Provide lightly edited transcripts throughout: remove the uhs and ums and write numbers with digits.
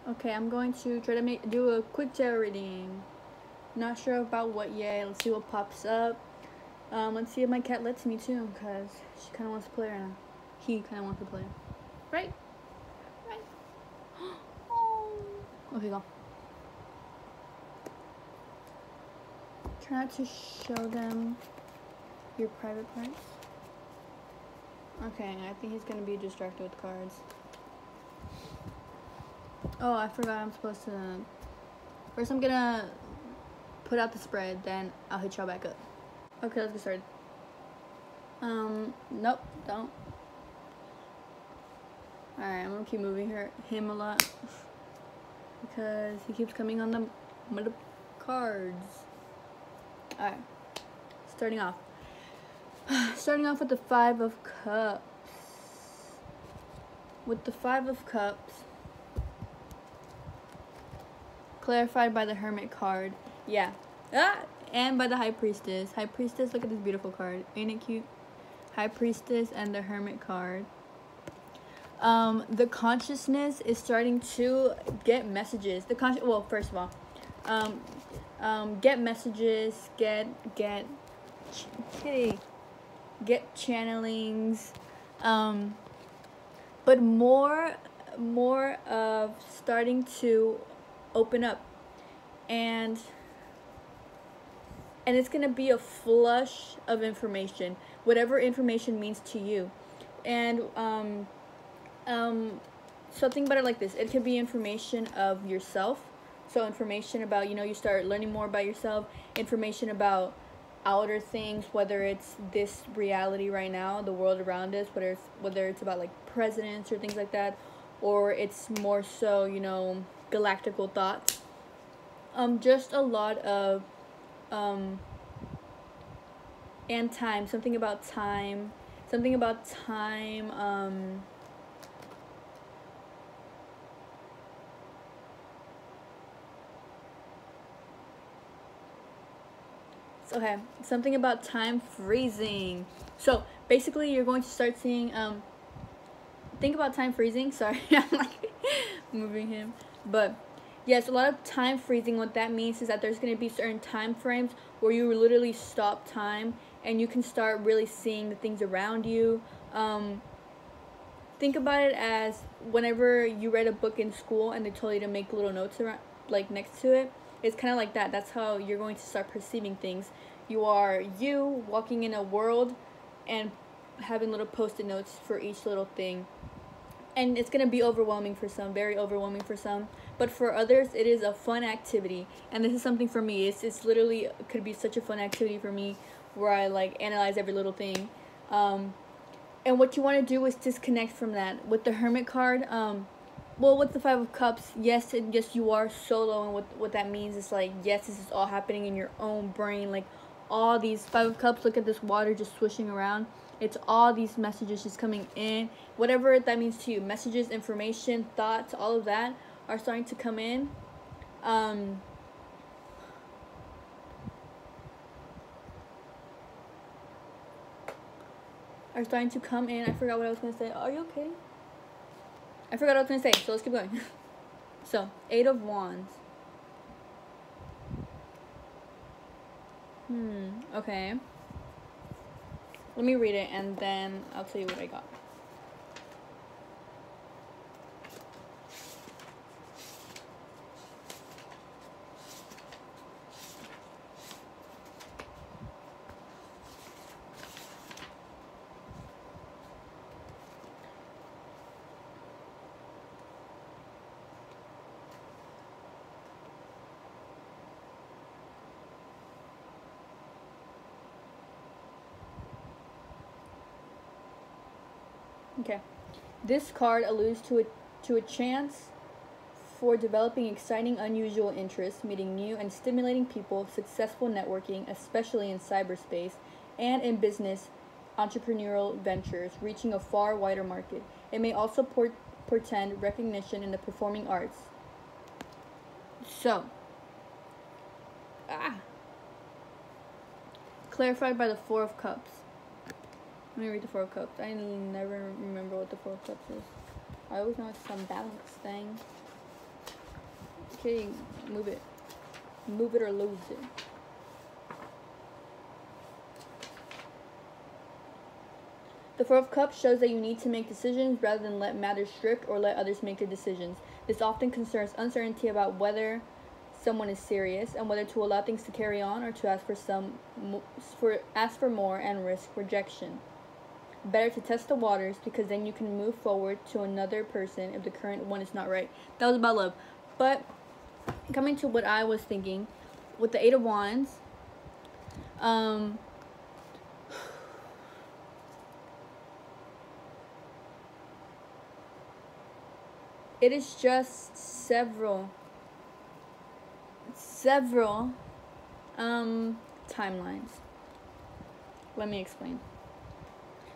Okay, I'm going to try to do a quick tarot reading. Not sure about what yet. Let's see what pops up. Let's see if my cat lets me too, because she kind of wants to play right now. He kind of wants to play. Right? Right? Oh. Okay, go. Try not to show them your private parts. Okay, I think he's going to be distracted with cards. Oh, I forgot I'm supposed to... First I'm going to put out the spread, then I'll hit y'all back up. Okay, let's get started. Nope, don't. Alright, I'm gonna keep moving him a lot because he keeps coming on the cards. Alright, starting off. Starting off with the Five of Cups. With the Five of Cups, clarified by the Hermit card. Yeah. And by the High Priestess. High Priestess, look at this beautiful card. Ain't it cute? High Priestess and the Hermit card. The consciousness is starting to get messages. Well, first of all, get messages, get channelings, but more of starting to open up, and it's gonna be a flush of information, whatever information means to you, and something better like this. It could be information of yourself, so information about, you start learning more about yourself, information about outer things, whether it's this reality right now, the world around us, whether it's about like presidents or things like that, or it's more so, galactical thoughts. Just a lot of and time, something about time, okay, something about time freezing. So basically you're going to start seeing, think about time freezing. Sorry, I'm like moving him. But yes, a lot of time freezing. What that means is that there's going to be certain time frames where you literally stop time and you can start really seeing the things around you. Think about it as whenever you read a book in school and they told you to make little notes around, like next to it. It's kind of like that. That's how you're going to start perceiving things. You are walking in a world and having little post-it notes for each little thing. And it's going to be overwhelming for some, very overwhelming for some. But for others, it is a fun activity. And this is something for me. It's literally could be such a fun activity for me where I like analyze every little thing. And what you want to do is disconnect from that. With the Hermit card, well, with the Five of Cups, yes, you are solo, and what that means is like, yes, this is all happening in your own brain. Like all these Five of Cups, look at this water just swishing around. It's all these messages just coming in. Whatever that means to you, messages, information, thoughts, all of that are starting to come in. Are starting to come in. I forgot what I was going to say. Are you okay? I forgot what I was going to say, so let's keep going. So, Eight of Wands. Okay. Let me read it, and then I'll tell you what I got. Okay. This card alludes to a chance for developing exciting, unusual interests, meeting new and stimulating people, successful networking, especially in cyberspace, and in business, entrepreneurial ventures, reaching a far wider market. It may also portend recognition in the performing arts. So, clarified by the Four of Cups. Let me read the Four of Cups. I never remember what the Four of Cups is. I always know it's some balance thing. Okay, move it. Move it or lose it. The Four of Cups shows that you need to make decisions rather than let matters drift or let others make the decisions. This often concerns uncertainty about whether someone is serious and whether to allow things to carry on or to ask for more and risk rejection. Better to test the waters because then you can move forward to another person if the current one is not right. That was about love. But coming to what I was thinking with the Eight of Wands, it is just several timelines. Let me explain.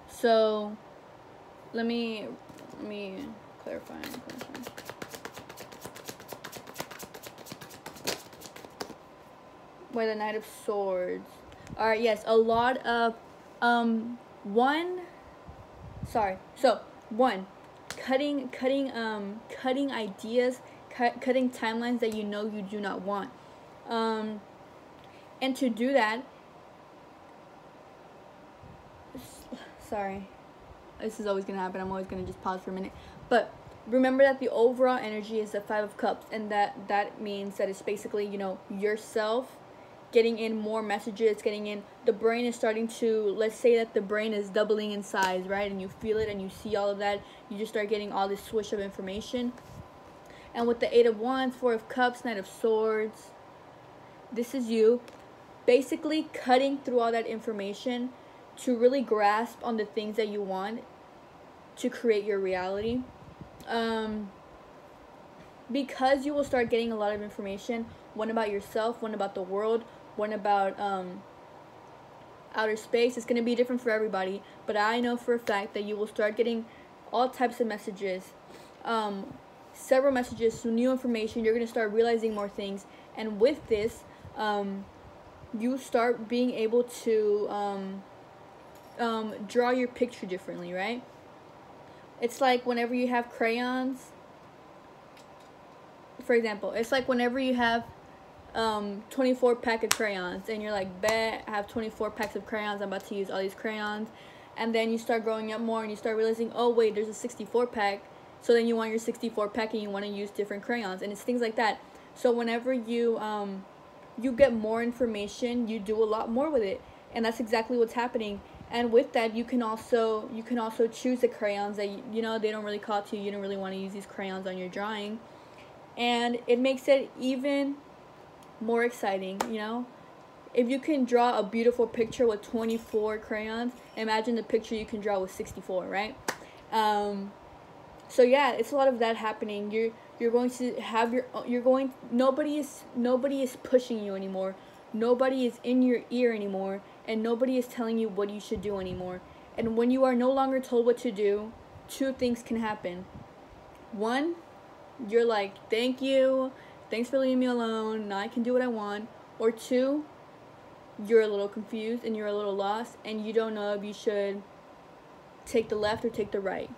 So let me clarify. Wait, the Knight of Swords. All right, yes, a lot of one, cutting ideas, cutting timelines that you know you do not want. And to do that, sorry, this is always gonna happen. I'm always gonna just pause for a minute. But remember that the overall energy is the Five of Cups, and that means that it's basically, you know, yourself getting in more messages, getting in, the brain is starting to, let's say that the brain is doubling in size, right? And you feel it and you see all of that. You just start getting all this swish of information. And with the Eight of Wands, Four of Cups, Knight of Swords, this is you basically cutting through all that information to really grasp on the things that you want to create your reality. Because you will start getting a lot of information, one about yourself, one about the world, one about outer space. It's going to be different for everybody, but I know for a fact that you will start getting all types of messages, several messages, some new information. You're going to start realizing more things, and with this, you start being able to draw your picture differently, right? It's like whenever you have crayons, for example, it's like whenever you have 24 pack of crayons and you're like, bet I have 24 packs of crayons, I'm about to use all these crayons. And then you start growing up more and you start realizing, oh wait, there's a 64 pack. So then you want your 64 pack and you want to use different crayons, and it's things like that. So whenever you get more information, you do a lot more with it, and that's exactly what's happening. And with that, you can also choose the crayons that you know they don't really call to you. You don't really want to use these crayons on your drawing, and it makes it even more exciting. You know, if you can draw a beautiful picture with 24 crayons, imagine the picture you can draw with 64, right? So yeah, it's a lot of that happening. You're going to have nobody is pushing you anymore. Nobody is in your ear anymore, and nobody is telling you what you should do anymore. And when you are no longer told what to do, two things can happen. One, you're like, thank you, thanks for leaving me alone, now I can do what I want. Or two, you're a little confused and you're a little lost and you don't know if you should take the left or take the right.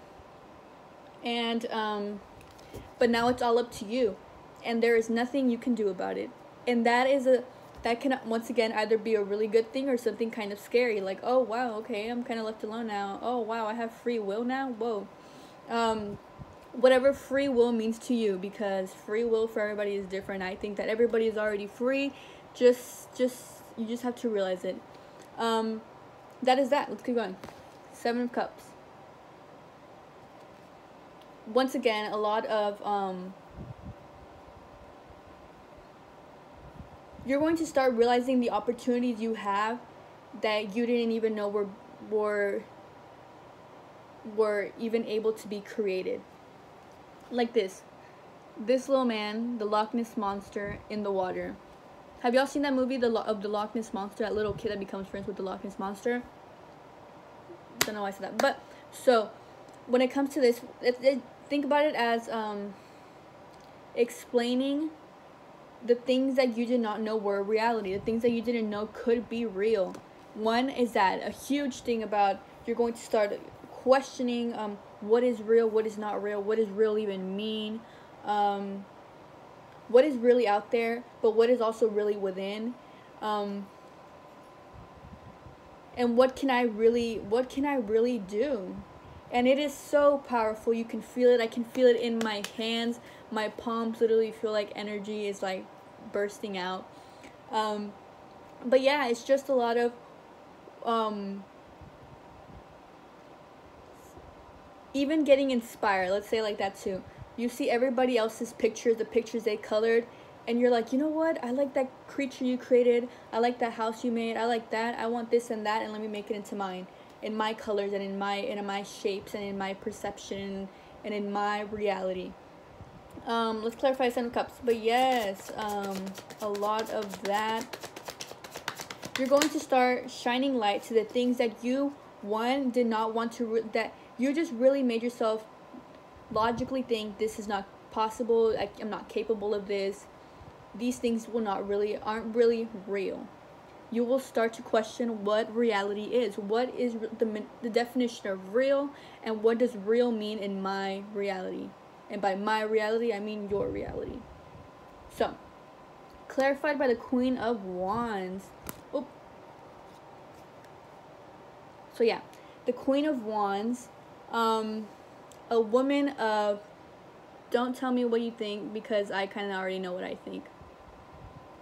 And but now it's all up to you, and there is nothing you can do about it. And that can once again either be a really good thing or something kind of scary, like, oh wow, okay, I'm kind of left alone now. Oh wow, I have free will now. Whoa. Whatever free will means to you, because free will for everybody is different. I think that everybody is already free, just you just have to realize it. That is that. Let's keep going. Seven of Cups. Once again, a lot of you're going to start realizing the opportunities you have that you didn't even know were even able to be created. Like this little man, the Loch Ness Monster in the water. Have y'all seen that movie, the Loch Ness Monster? That little kid that becomes friends with the Loch Ness Monster. Don't know why I said that, but so when it comes to this, think about it as explaining the things that you did not know were reality, the things that you didn't know could be real. One is that a huge thing about you're going to start questioning what is real, what is not real, what does real even mean, what is really out there, but what is also really within. And what can I really do? And it is so powerful. You can feel it. I can feel it in my hands. My palms literally feel like energy is like bursting out. But yeah, it's just a lot of even getting inspired. Let's say like that too. You see everybody else's pictures, the pictures they colored, and you're like, you know what? I like that creature you created. I like that house you made. I like that. I want this and that, and let me make it into mine, in my colors and in my shapes and in my perception and in my reality. Let's clarify Seven of Cups. But yes, a lot of that. You're going to start shining light to the things that you, one, did not want to, that you just really made yourself logically think this is not possible. I'm not capable of this. These things aren't really real. You will start to question what reality is. What is the definition of real, and what does real mean in my reality? And by my reality, I mean your reality. So, clarified by the Queen of Wands. Oop. So yeah, the Queen of Wands, a woman of, don't tell me what you think because I kind of already know what I think.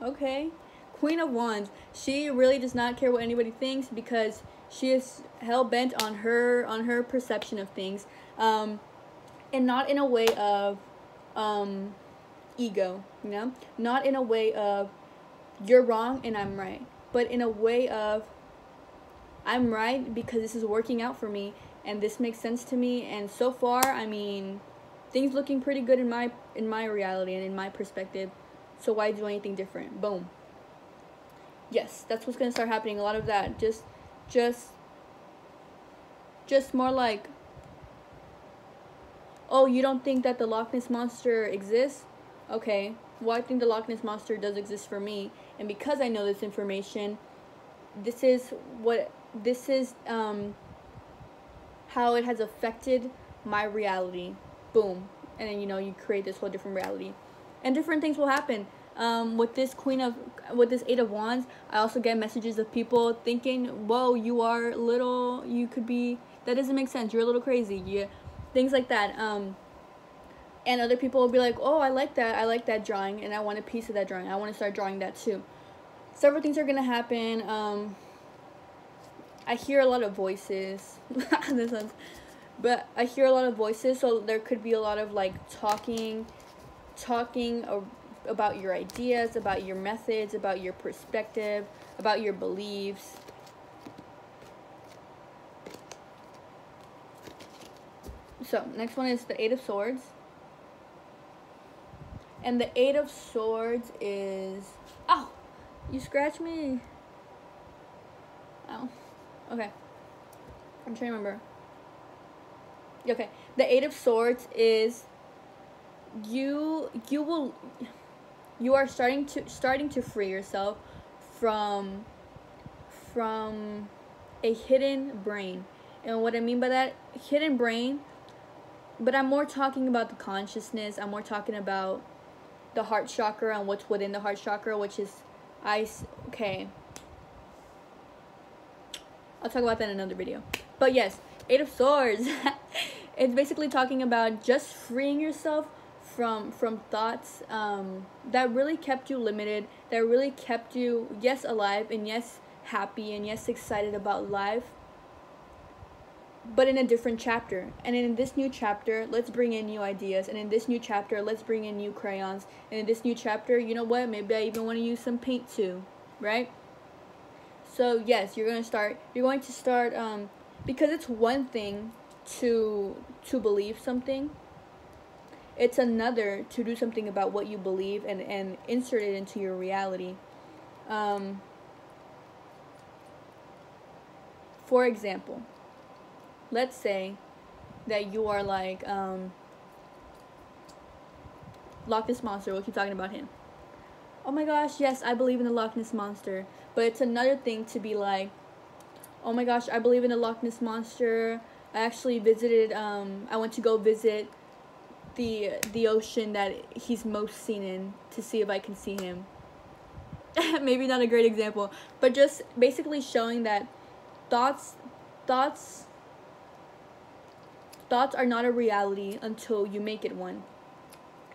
Okay. Queen of Wands, she really does not care what anybody thinks because she is hell-bent on her perception of things, and not in a way of ego, you know, not in a way of you're wrong and I'm right, but in a way of I'm right because this is working out for me and this makes sense to me, and so far, I mean, things looking pretty good in my reality and in my perspective, so why do anything different? Boom. Yes, that's what's gonna start happening. A lot of that. Just more like, oh, you don't think that the Loch Ness Monster exists? Okay, well, I think the Loch Ness Monster does exist for me, and because I know this information, this is how it has affected my reality. Boom. And then, you know, you create this whole different reality, and different things will happen. With this Eight of Wands, I also get messages of people thinking, whoa, you could be, that doesn't make sense, you're a little crazy, things like that. And other people will be like, oh, I like that drawing, and I want a piece of that drawing, I want to start drawing that too. Several things are gonna happen. I hear a lot of voices. But I hear a lot of voices, so there could be a lot of like talking about your ideas, about your methods, about your perspective, about your beliefs. So, next one is the Eight of Swords. And the Eight of Swords is... Ow! You scratched me. Ow. Okay. I'm trying to remember. Okay. The Eight of Swords is... You are starting to free yourself from a hidden brain. And what I mean by that, hidden brain, but I'm more talking about the consciousness. I'm more talking about the heart chakra and what's within the heart chakra, which is okay. I'll talk about that in another video. But yes, Eight of Swords. It's basically talking about just freeing yourself from thoughts that really kept you limited, that really kept you, yes, alive, and yes, happy, and yes, excited about life, but in a different chapter. And in this new chapter, let's bring in new ideas, and in this new chapter, let's bring in new crayons, and in this new chapter, you know what, maybe I even want to use some paint too, right? So yes, you're going to start because it's one thing to believe something. It's another to do something about what you believe and insert it into your reality. For example, let's say that you are like Loch Ness Monster. We'll keep talking about him. Oh my gosh, yes, I believe in the Loch Ness Monster. But it's another thing to be like, oh my gosh, I believe in the Loch Ness Monster. I actually visited, I went to go visit the ocean that he's most seen in to see if I can see him. Maybe not a great example, but just basically showing that thoughts are not a reality until you make it one.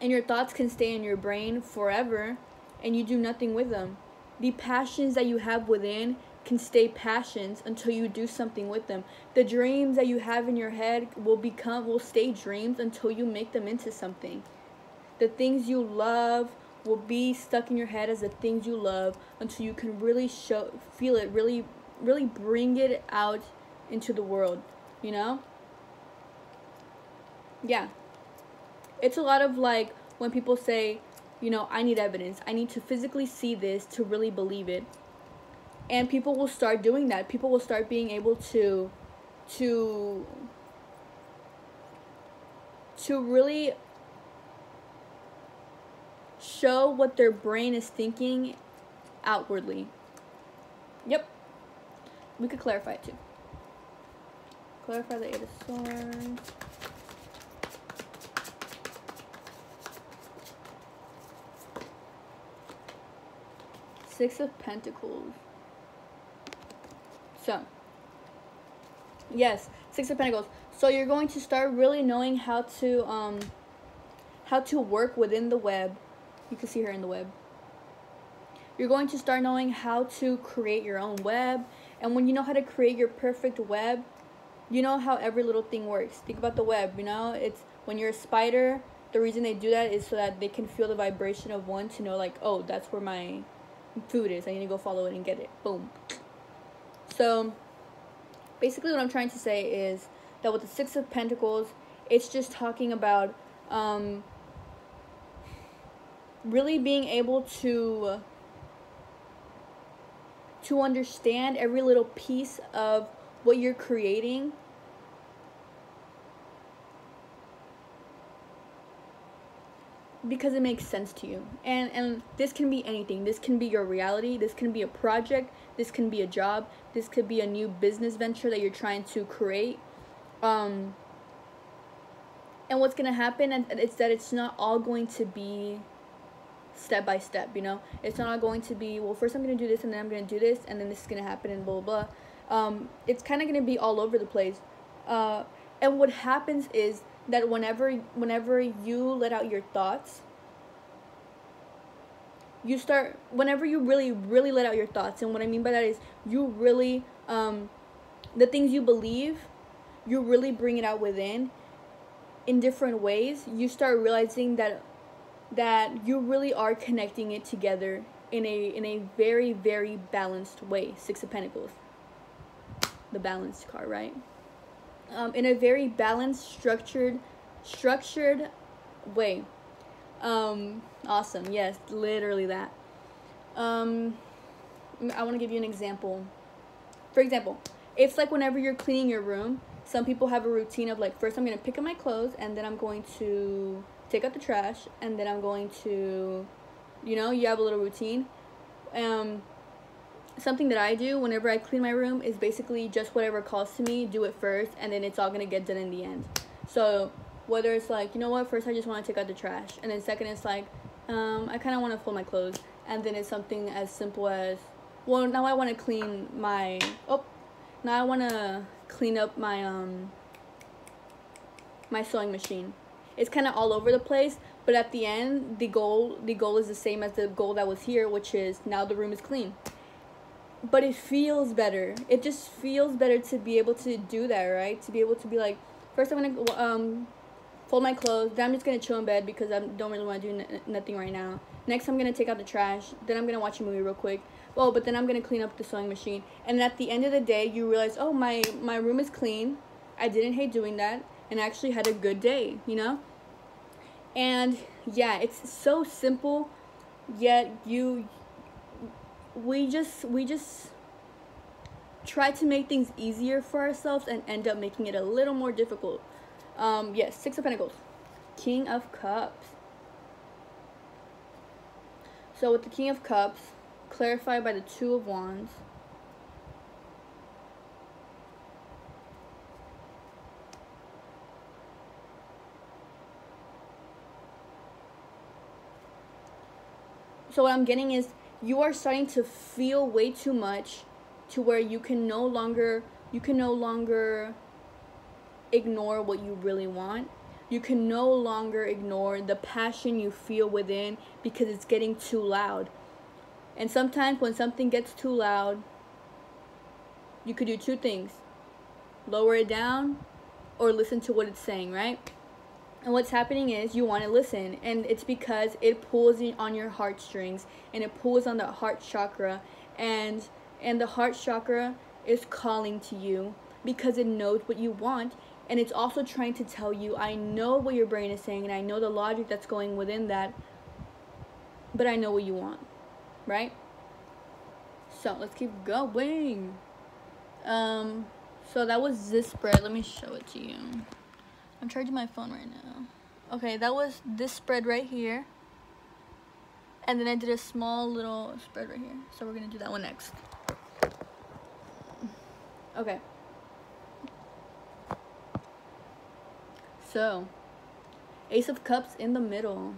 And your thoughts can stay in your brain forever and you do nothing with them. The passions that you have within can stay passions until you do something with them. The dreams that you have in your head will stay dreams until you make them into something. The things you love will be stuck in your head as the things you love until you can really feel it, really bring it out into the world, you know? Yeah. It's a lot of like when people say, you know, I need evidence. I need to physically see this to really believe it. And people will start doing that. People will start being able to really show what their brain is thinking outwardly. Yep. We could clarify it too. Clarify the Eight of Swords. Six of Pentacles. So, yes, Six of Pentacles. So you're going to start really knowing how to work within the web. You can see her in the web. You're going to start knowing how to create your own web. And when you know how to create your perfect web, you know how every little thing works. Think about the web, you know? It's when you're a spider, the reason they do that is so that they can feel the vibration of one to know like, oh, that's where my food is. I need to go follow it and get it. Boom. So basically what I'm trying to say is that with the Six of Pentacles, it's just talking about really being able to understand every little piece of what you're creating because it makes sense to you. And this can be anything. This can be your reality. This can be a project. This can be a job. This could be a new business venture that you're trying to create. And what's going to happen is that it's not all going to be step by step, you know? It's not all going to be, well, first I'm going to do this, and then I'm going to do this, and then this is going to happen, and blah, blah, blah. It's kind of going to be all over the place. And what happens is that whenever you let out your thoughts, whenever you really let out your thoughts, and what I mean by that is you really, the things you believe, you really bring it out within in different ways. You start realizing that you really are connecting it together in a very, very balanced way. Six of Pentacles. The balanced card, right? In a very balanced, structured way. Awesome. Yes, literally that. I want to give you an example. For example, it's like whenever you're cleaning your room, some people have a routine of like, first I'm going to pick up my clothes, and then I'm going to take out the trash, and then I'm going to, you know, you have a little routine. Something that I do whenever I clean my room is basically just whatever calls to me, do it first, and then it's all going to get done in the end. So whether it's like, you know what, first I just want to take out the trash, and then second it's like, I kind of want to fold my clothes, and then it's something as simple as, well, now I want to clean my, now I want to clean up my, my sewing machine. It's kind of all over the place, but at the end, the goal is the same as the goal that was here, which is now the room is clean. But it feels better. It just feels better to be able to do that, right? To be able to be like, first I'm going to fold my clothes, then I'm just going to chill in bed because I don't really want to do nothing right now. Next, I'm going to take out the trash, then I'm going to watch a movie real quick. Oh, but then I'm going to clean up the sewing machine. And at the end of the day, you realize, oh, my room is clean. I didn't hate doing that, and I actually had a good day, you know? And yeah, it's so simple, yet we just try to make things easier for ourselves and end up making it a little more difficult. Yes, Six of Pentacles, King of Cups. So with the King of Cups, clarified by the Two of Wands. So what I'm getting is you are starting to feel way too much to where you can no longer ignore what you really want. You can no longer ignore the passion you feel within because it's getting too loud. And sometimes when something gets too loud, you could do two things. Lower it down or listen to what it's saying, right? And what's happening is you want to listen, and it's because it pulls on your heartstrings, and it pulls on the heart chakra, and the heart chakra is calling to you because it knows what you want, and it's also trying to tell you, I know what your brain is saying, and I know the logic that's going within that, but I know what you want, right? So let's keep going. So that was this spread. Let me show it to you. I'm charging my phone right now. Okay, that was this spread right here. And then I did a small little spread right here. So we're going to do that one next. Okay. So, Ace of Cups in the middle.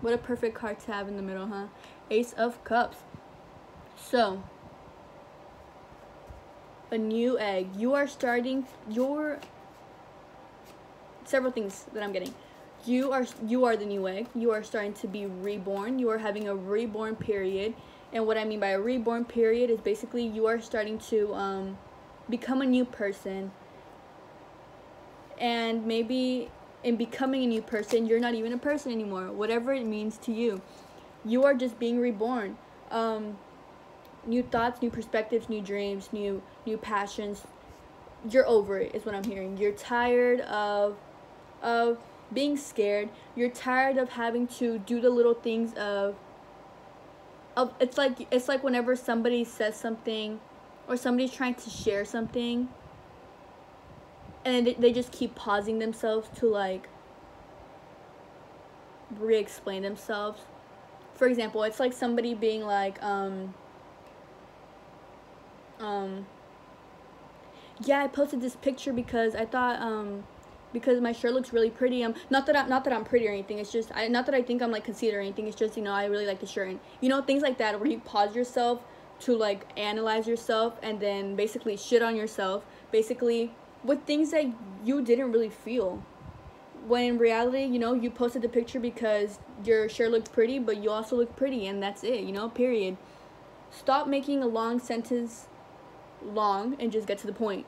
What a perfect card to have in the middle, huh? Ace of Cups. So, a new egg. You are starting your... Several things that I'm getting. You are the new egg. You are starting to be reborn. You are having a reborn period. And what I mean by a reborn period is basically you are starting to become a new person. And maybe in becoming a new person, you're not even a person anymore. Whatever it means to you. You are just being reborn. New thoughts, new perspectives, new dreams, new passions. You're over it is what I'm hearing. You're tired of being scared. You're tired of having to do the little things of it's like whenever somebody says something or somebody's trying to share something and they just keep pausing themselves to like re-explain themselves. For example, it's like somebody being like yeah, I posted this picture because I thought because my shirt looks really pretty. Not that I'm pretty or anything. It's just not that I think I'm like conceited or anything. It's just, you know, I really like the shirt, and things like that where you pause yourself to like analyze yourself and then basically shit on yourself, basically with things that you didn't really feel. When in reality, you posted the picture because your shirt looked pretty, but you also look pretty, and that's it, period. Stop making a long sentence long and just get to the point.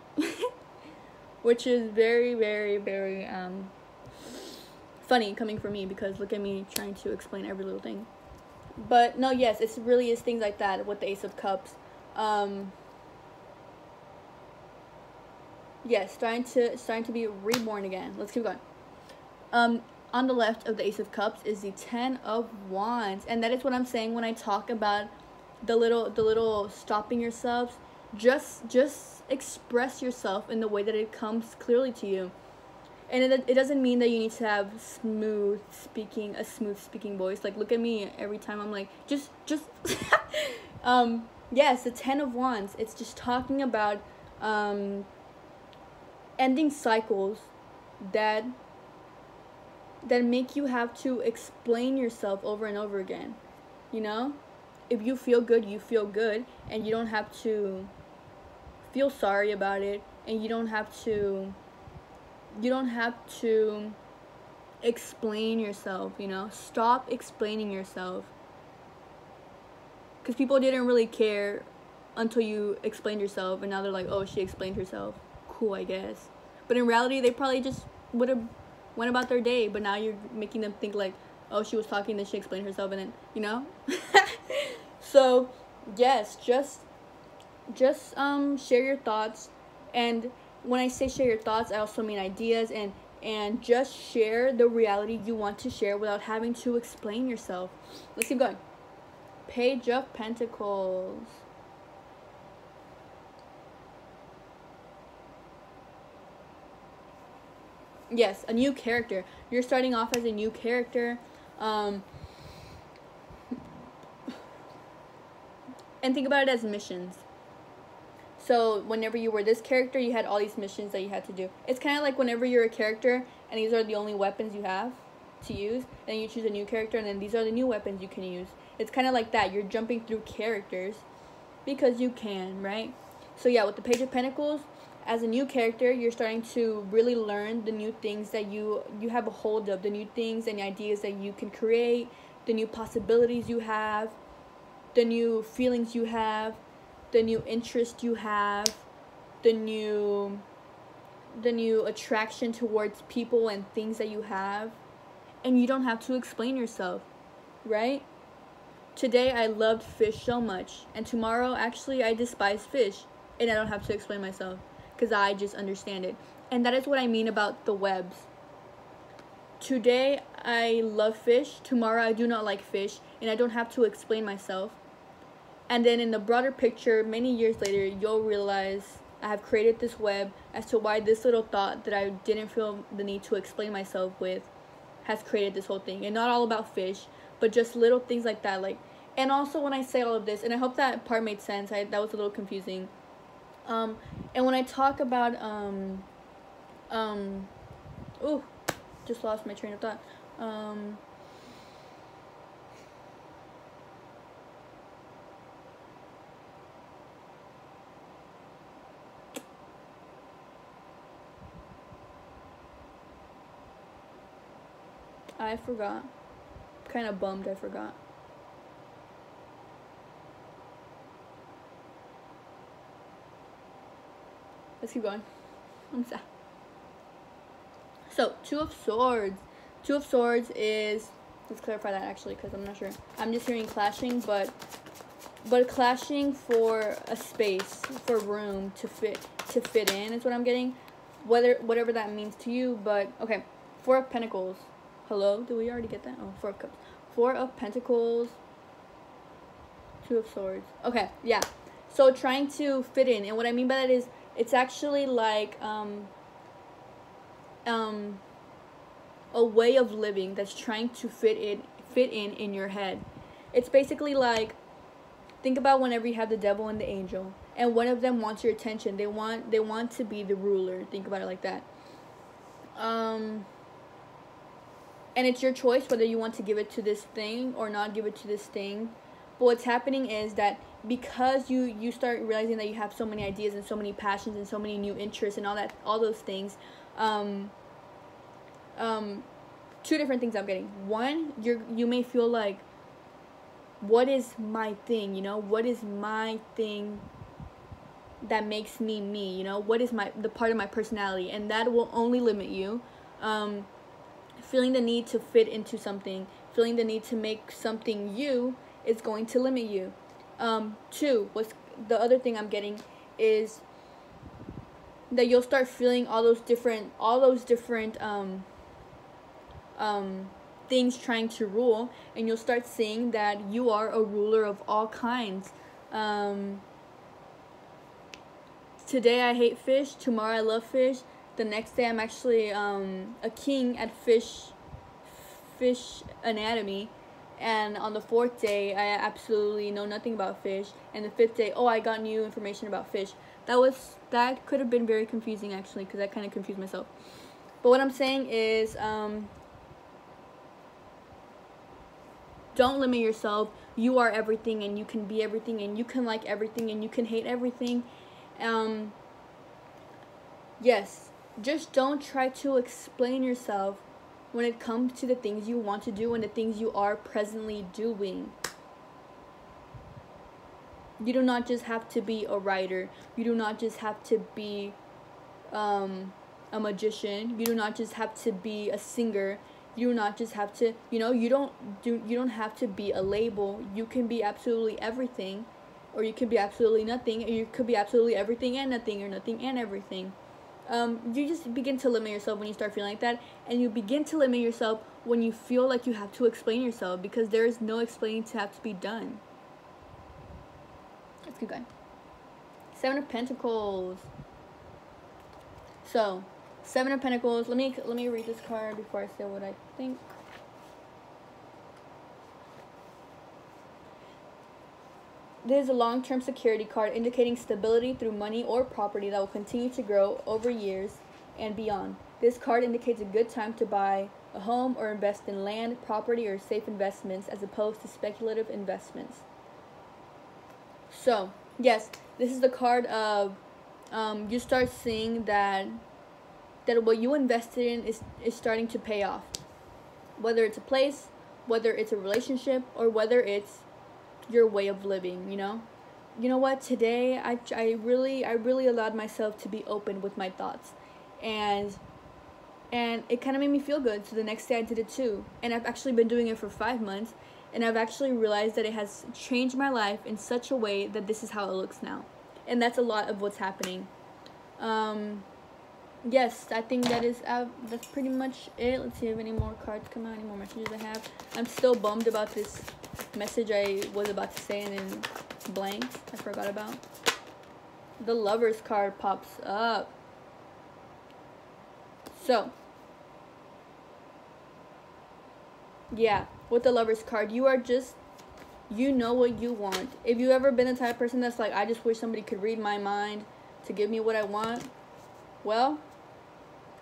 Which is very, very, very funny coming from me, because look at me trying to explain every little thing. But no, yes, it really is things like that with the Ace of Cups. Yes, starting to be reborn again. Let's keep going. On the left of the Ace of Cups is the Ten of Wands, and that is what I'm saying when I talk about the little stopping yourselves. Just express yourself in the way that it comes clearly to you. And it doesn't mean that you need to have a smooth speaking voice. Like, look at me every time I'm like, just yes, the Ten of Wands. It's just talking about ending cycles that make you have to explain yourself over and over again. If you feel good, you feel good, and you don't have to feel sorry about it, and you don't have to explain yourself. Stop explaining yourself, because people didn't really care until you explained yourself, and now they're like, oh, she explained herself, cool, I guess. But in reality, they probably just would have went about their day, but now you're making them think like, oh, she was talking, then she explained herself, and then so yes, just share your thoughts. And when I say share your thoughts, I also mean ideas, and just share the reality you want to share without having to explain yourself. Let's keep going. Page of Pentacles. Yes, a new character. You're starting off as a new character. And think about it as missions. So whenever you were this character, you had all these missions that you had to do. It's kind of like whenever you're a character and these are the only weapons you have. to use, and you choose a new character, and then these are the new weapons you can use. It's kind of like that. You're jumping through characters because you can, right? So yeah, with the Page of Pentacles, as a new character, you're starting to really learn the new things that you have a hold of, the new things and ideas that you can create, the new possibilities you have, the new feelings you have, the new interest you have, the new attraction towards people and things that you have, and you don't have to explain yourself, right? Today I loved fish so much, and tomorrow actually I despise fish, and I don't have to explain myself because I just understand it. And that is what I mean about the webs. Today I love fish, tomorrow I do not like fish, and I don't have to explain myself. And then in the broader picture, many years later, you'll realize I have created this web as to why this little thought that I didn't feel the need to explain myself with has created this whole thing. And not all about fish, but just little things like that. And also when I say all of this, and I hope that part made sense, that was a little confusing. And when I talk about, just lost my train of thought. I forgot. Kind of bummed I forgot. Let's keep going. I'm sad. So, Two of Swords. Two of Swords is, let's clarify that actually because I'm not sure. I'm just hearing clashing, but clashing for a space, for room to fit in is what I'm getting. Whatever that means to you, but okay. Four of Pentacles. Hello? Did we already get that? Oh, Four of Cups. Four of Pentacles. Two of Swords. Okay, yeah. So trying to fit in, and what I mean by that is it's actually like a way of living that's trying to fit in your head. It's basically like, think about whenever you have the devil and the angel, and one of them wants your attention. They want to be the ruler. Think about it like that. And it's your choice whether you want to give it to this thing or not give it to this thing. But what's happening is that because you start realizing that you have so many ideas and so many passions and so many new interests and all those things, two different things I'm getting. One, you may feel like, what is my thing? You know, what is my thing that makes me me? You know, what is the part of my personality? And that will only limit you. Feeling the need to fit into something, feeling the need to make something you, is going to limit you. Two, what's the other thing I'm getting is that you'll start feeling all those different things trying to rule, and you'll start seeing that you are a ruler of all kinds. Today I hate fish, tomorrow I love fish, the next day I'm actually a king at fish anatomy, and on the fourth day I absolutely know nothing about fish, and the fifth day, oh, I got new information about fish. That could have been very confusing actually, because I kind of confused myself. But what I'm saying is, don't limit yourself. You are everything, and you can be everything, and you can like everything, and you can hate everything. Yes, just don't try to explain yourself when it comes to the things you want to do and the things you are presently doing. You do not just have to be a writer. You do not just have to be a magician. You do not just have to be a singer. You do not just have to, you don't have to be a label. You can be absolutely everything, or you can be absolutely nothing, or you could be absolutely everything and nothing, or nothing and everything. You just begin to limit yourself when you start feeling like that, and you begin to limit yourself when you feel like you have to explain yourself, because there is no explaining to have to be done. Let's keep going. Seven of Pentacles. So, Seven of Pentacles. Let me read this card before I say what I think. This is a long-term security card indicating stability through money or property that will continue to grow over years and beyond. This card indicates a good time to buy a home, or invest in land, property, or safe investments as opposed to speculative investments. So, yes, this is the card of you start seeing that what you invested in is starting to pay off. Whether it's a place, whether it's a relationship, or whether it's your way of living, you know? You know what? Today, I really allowed myself to be open with my thoughts. And it kind of made me feel good. So the next day I did it too. And I've actually been doing it for 5 months. And I've actually realized that it has changed my life in such a way that this is how it looks now. And that's a lot of what's happening. Yes, I think that's pretty much it. Let's see if any more cards come out, any more messages I have. I'm still bummed about this message I was about to say and then blanked. I forgot about. The Lover's card pops up. So, yeah, with the Lover's card, you are just, you know what you want. If you ever been the type of person that's like, I just wish somebody could read my mind to give me what I want, well,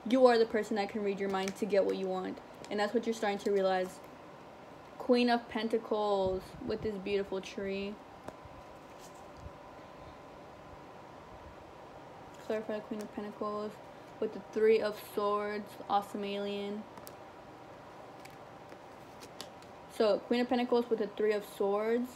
you are the person that can read your mind to get what you want. And that's what you're starting to realize. Queen of Pentacles with this beautiful tree. Clarify Queen of Pentacles with the Three of Swords. Awesome alien. So, Queen of Pentacles with the Three of Swords.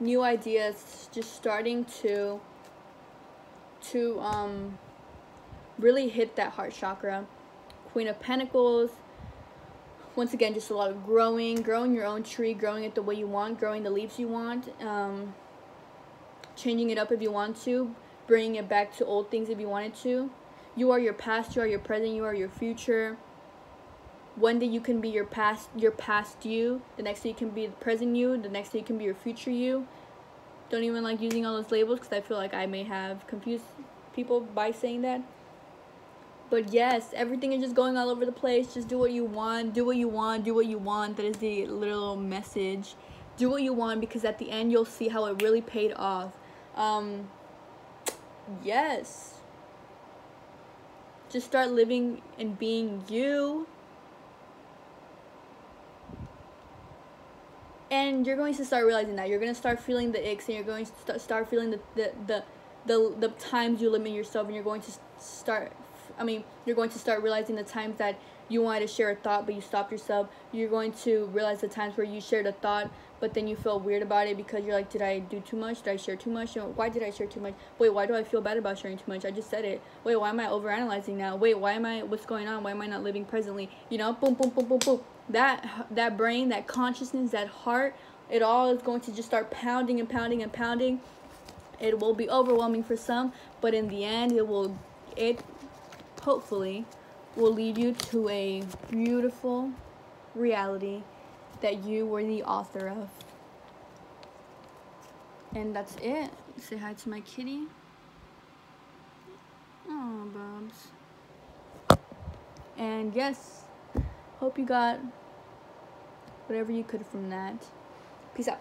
New ideas just starting to really hit that heart chakra. Queen of Pentacles. Once again, just a lot of growing your own tree, growing it the way you want, growing the leaves you want, changing it up if you want to, bringing it back to old things if you wanted to. You are your past, you are your present, you are your future. One day you can be your past you. The next day you can be the present you. The next day you can be your future you. Don't even like using all those labels because I feel like I may have confused people by saying that. But yes, everything is just going all over the place. Just do what you want. Do what you want. Do what you want. That is the literal message. Do what you want because at the end you'll see how it really paid off. Yes. Just start living and being you. And you're going to start realizing that. You're going to start feeling the icks, and you're going to start feeling the times you limit yourself, and you're going to start realizing the times that you wanted to share a thought, but you stopped yourself. You're going to realize the times where you shared a thought, but then you feel weird about it because you're like, did I do too much? Did I share too much? Why did I share too much? Wait, why do I feel bad about sharing too much? I just said it. Wait, why am I overanalyzing now? Wait, what's going on? Why am I not living presently? You know, boom, boom, boom, boom, boom. That brain, that consciousness, that heart, it all is going to just start pounding and pounding and pounding. It will be overwhelming for some, but in the end, it hopefully will lead you to a beautiful reality that you were the author of. And that's it. Say hi to my kitty. Oh, Bubs. And yes, hope you got whatever you could from that. Peace out.